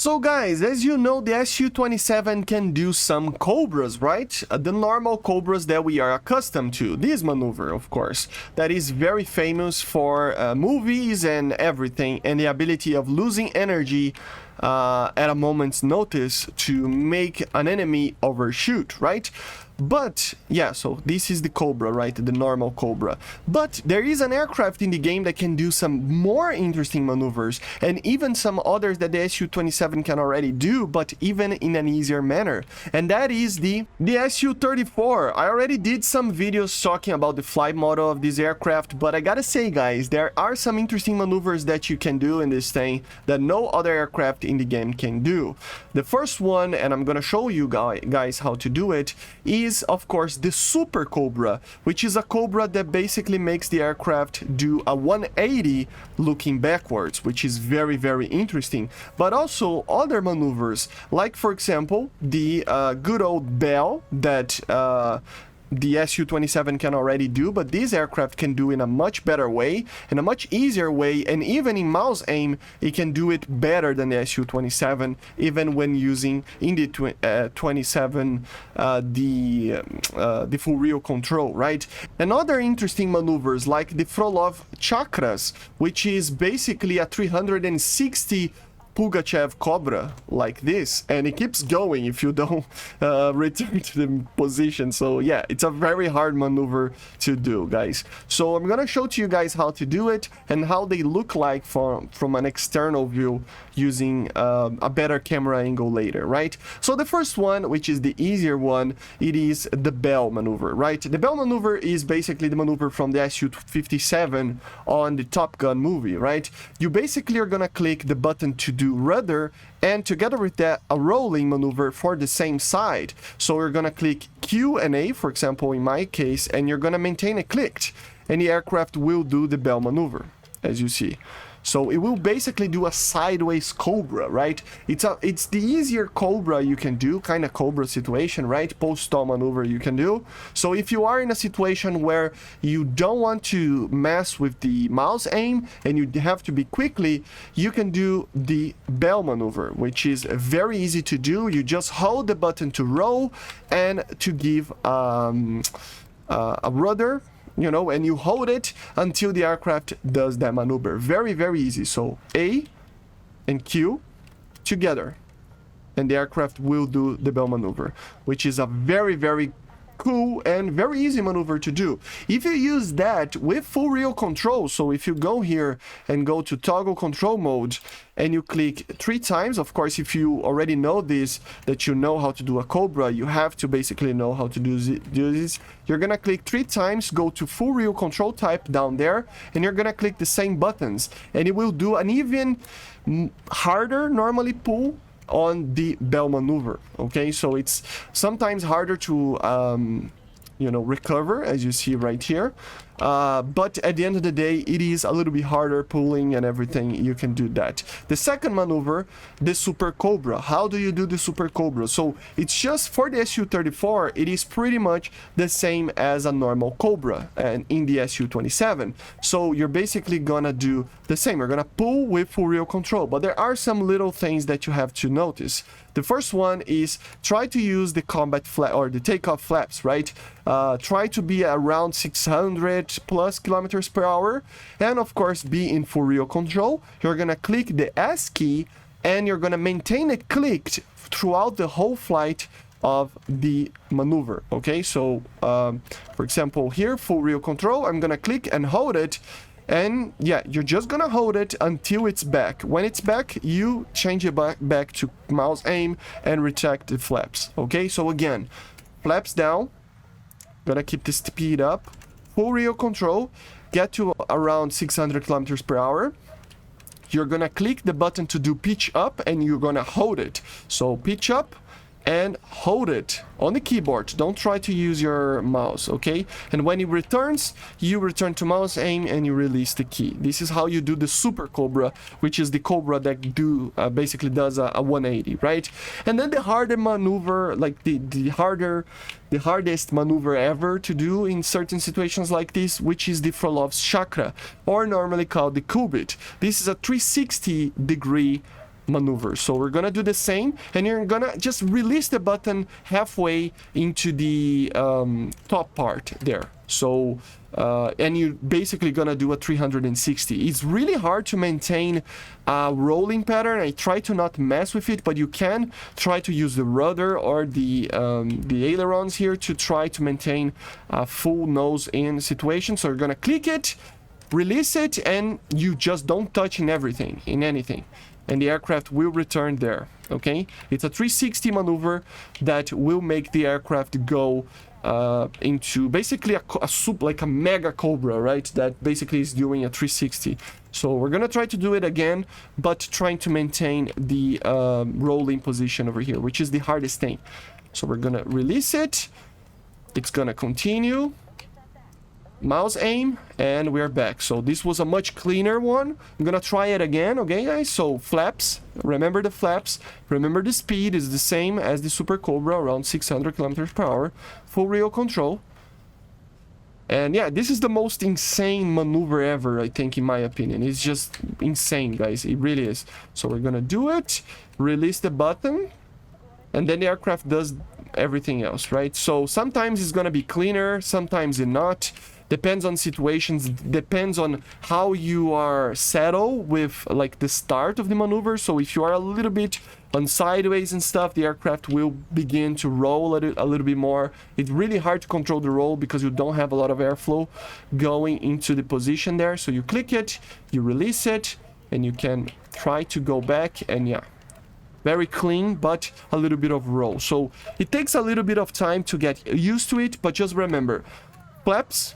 So guys, as you know, the Su-27 can do some COBRAs, right? The normal COBRAs that we are accustomed to. This maneuver, of course, that is very famous for movies and everything, and the ability of losing energy at a moment's notice to make an enemy overshoot, right? But yeah, so this is the COBRA, right? The normal COBRA. But there is an aircraft in the game that can do some more interesting maneuvers, and even some others that the Su-27 can already do, but even in an easier manner. And that is the Su-34. I already did some videos talking about the flight model of this aircraft, but I gotta say, guys, there are some interesting maneuvers that you can do in this thing that no other aircraft in the game can do. The first one, and I'm gonna show you guys how to do it, is of course the Super Cobra, which is a Cobra that basically makes the aircraft do a 180 looking backwards, which is very, very interesting. But also other maneuvers, like for example the good old bell that the Su-27 can already do, but this aircraft can do in a much better way, in a much easier way, and even in mouse aim, it can do it better than the Su-27, even when using in the 27 the full real control, right? And other interesting maneuvers like the Frolov CHAKRAs, which is basically a 360 Pugachev Cobra like this, and it keeps going if you don't return to the position. So yeah, it's a very hard maneuver to do, guys. So I'm gonna show to you guys how to do it and how they look like from an external view using a better camera angle later, right? So the first one, which is the easier one, it is the bell maneuver, right? The bell maneuver is basically the maneuver from the Su-57 on the Top Gun movie, right? You basically are gonna click the button to do rudder, and together with that a rolling maneuver for the same side. So we're gonna click Q and A, for example in my case, and you're gonna maintain it clicked, and the aircraft will do the bell maneuver, as you see. So it will basically do a sideways Cobra, right? It's the easier Cobra you can do, kind of Cobra situation, right? Post-stall maneuver you can do. So if you are in a situation where you don't want to mess with the mouse aim and you have to be quickly, you can do the bell maneuver, which is very easy to do. You just hold the button to roll and to give a rudder, you know, and you hold it until the aircraft does that maneuver. Very, very easy. So A and Q together, and the aircraft will do the bell maneuver, which is a very, very cool and very easy maneuver to do. If you use that with full real control, so if you go here and go to toggle control mode and you click 3 times, of course if you already know this, that you know how to do a Cobra, you have to basically know how to do this. You're gonna click 3 times, go to full real control type down there, and you're gonna click the same buttons, and it will do an even harder normally pull on the bell maneuver. Okay, so it's sometimes harder to you know, recover, as you see right here, but at the end of the day it is a little bit harder pulling and everything. You can do that. The second maneuver, the Super Cobra. How do you do the Super Cobra? So it's just for the Su-34, it is pretty much the same as a normal Cobra and in the Su-27. So you're basically gonna do the same. You're gonna pull with full real control, but there are some little things that you have to notice. The first one is try to use the combat flap or the takeoff flaps, right? Try to be around 600 plus kilometers per hour, and of course be in full real control. You're gonna click the S key and you're gonna maintain it clicked throughout the whole flight of the maneuver. Okay, so for example here, full real control, I'm gonna click and hold it. And yeah, you're just gonna hold it until it's back. When it's back, you change it back to mouse aim and retract the flaps. Okay, so again, flaps down, gonna keep the speed up, full real control, get to around 600 kilometers per hour. You're gonna click the button to do pitch up, and you're gonna hold it. So pitch up and hold it on the keyboard. Don't try to use your mouse, okay? And when it returns, you return to mouse aim and you release the key. This is how you do the Super Cobra, which is the Cobra that basically does a 180, right? And then the harder maneuver, like the hardest maneuver ever to do in certain situations like this, which is the Frolov's CHAKRA, or normally called the KULBIT. This is a 360 degree maneuver. So we're gonna do the same, and you're gonna just release the button halfway into the top part there. So and you're basically gonna do a 360. It's really hard to maintain a rolling pattern. I try to not mess with it, but you can try to use the rudder or the ailerons here to try to maintain a full nose in situation. So you're gonna click it, release it, and you just don't touch in anything, and the aircraft will return there. Okay, it's a 360 maneuver that will make the aircraft go into basically like a mega Cobra, right? That basically is doing a 360. So we're gonna try to do it again, but trying to maintain the rolling position over here, which is the hardest thing. So we're gonna release it. It's gonna continue. Mouse aim, and we're back. So this was a much cleaner one. I'm gonna try it again, okay guys? So flaps, remember the flaps, remember the speed is the same as the Super Cobra, around 600 kilometers per hour. Full reel control. And yeah, this is the most insane maneuver ever, I think, in my opinion. It's just insane, guys. It really is. So we're gonna do it, release the button, and then the aircraft does everything else, right? So sometimes it's gonna be cleaner, sometimes it's not. Depends on situations, depends on how you are settled with like the start of the maneuver. So if you are a little bit on sideways and stuff, the aircraft will begin to roll a little bit more. It's really hard to control the roll because you don't have a lot of airflow going into the position there. So you click it, you release it, and you can try to go back, and yeah, very clean, but a little bit of roll. So it takes a little bit of time to get used to it, but just remember, flaps,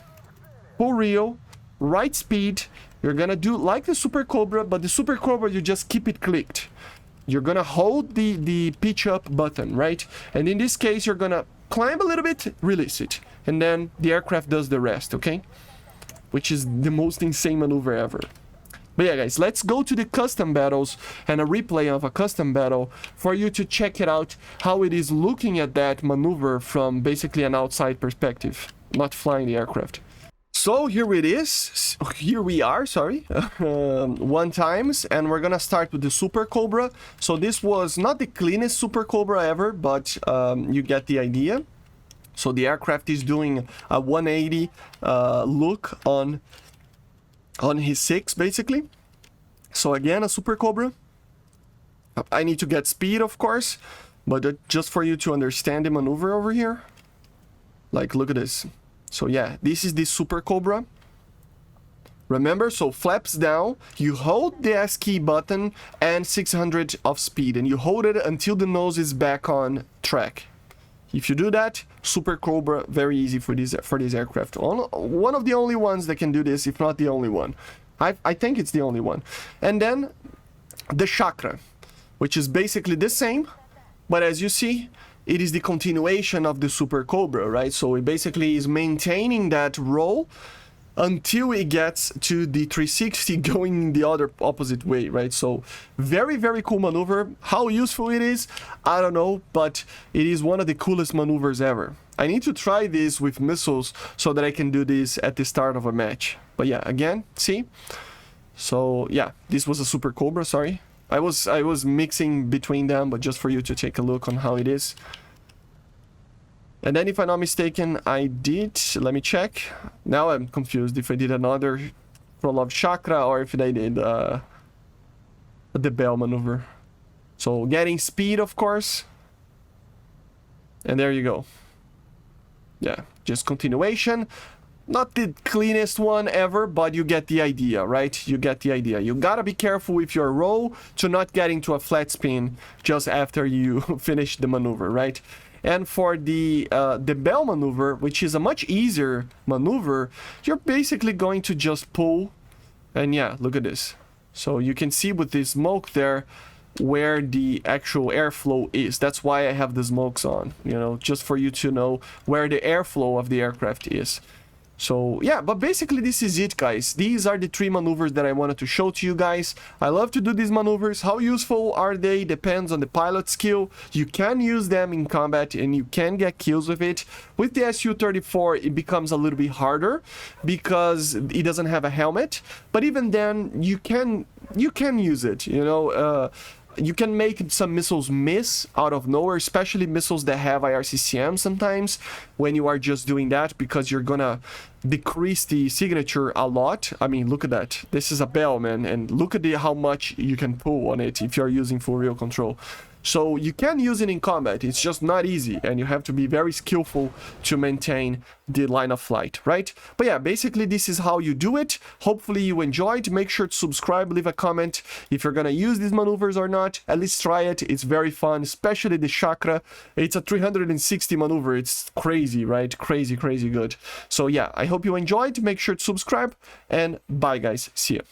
full reel, right speed. You're gonna do like the Super Cobra, but the Super Cobra, you just keep it clicked. You're gonna hold the pitch up button, right? And in this case, you're gonna climb a little bit, release it, and then the aircraft does the rest, okay? Which is the most insane maneuver ever. But yeah, guys, let's go to the custom battles and a replay of a custom battle for you to check it out, how it is looking at that maneuver from basically an outside perspective, not flying the aircraft. So here it is, here we are, sorry, 1 times, and we're gonna start with the Super Cobra. So this was not the cleanest Super Cobra ever, but you get the idea. So the aircraft is doing a 180 look on his 6, basically. So again, a Super Cobra. I need to get speed, of course, but just for you to understand the maneuver over here. Like, look at this. So yeah, this is the Super Cobra. Remember, so flaps down, you hold the S key button and 600 of speed, and you hold it until the nose is back on track. If you do that, Super Cobra, very easy for this aircraft. One of the only ones that can do this, if not the only one. I think it's the only one. And then the CHAKRA, which is basically the same, but as you see, it is the continuation of the Super Cobra, right? So it basically is maintaining that roll until it gets to the 360 going the other opposite way, right? So very, very cool maneuver. How useful it is, I don't know, but it is one of the coolest maneuvers ever. I need to try this with missiles so that I can do this at the start of a match. But yeah, again, see? So yeah, this was a Super Cobra, sorry. I was mixing between them, but just for you to take a look on how it is. And then if I'm not mistaken, I did, let me check. Now I'm confused if I did another Frolov CHAKRA or if I did the bell maneuver. So getting speed, of course. And there you go. Yeah, just continuation. Not the cleanest one ever, but you get the idea, right? You get the idea. You gotta be careful with your roll to not get into a flat spin just after you finish the maneuver, right? And for the bell maneuver, which is a much easier maneuver, you're basically going to just pull. And yeah, look at this. So you can see with this smoke there where the actual airflow is. That's why I have the smokes on, you know, just for you to know where the airflow of the aircraft is. So yeah, but basically this is it, guys. These are the 3 maneuvers that I wanted to show to you guys. I love to do these maneuvers. How useful are they? Depends on the pilot skill. You can use them in combat and you can get kills with it. With the Su-34, it becomes a little bit harder because it doesn't have a helmet. But even then, you can use it, you know. you can make some missiles miss out of nowhere, especially missiles that have IRCCM sometimes when you are just doing that, because you're gonna decrease the signature a lot. I mean, look at that. This is a bell, man, and look at how much you can pull on it if you're using full real control. So you can use it in combat, it's just not easy, and you have to be very skillful to maintain the line of flight, right? But yeah, basically this is how you do it. Hopefully you enjoyed. Make sure to subscribe, leave a comment if you're gonna use these maneuvers or not. At least try it, it's very fun, especially the CHAKRA. It's a 360 maneuver, it's crazy, right? Crazy good. So yeah, I hope you enjoyed. Make sure to subscribe, and bye guys, see ya.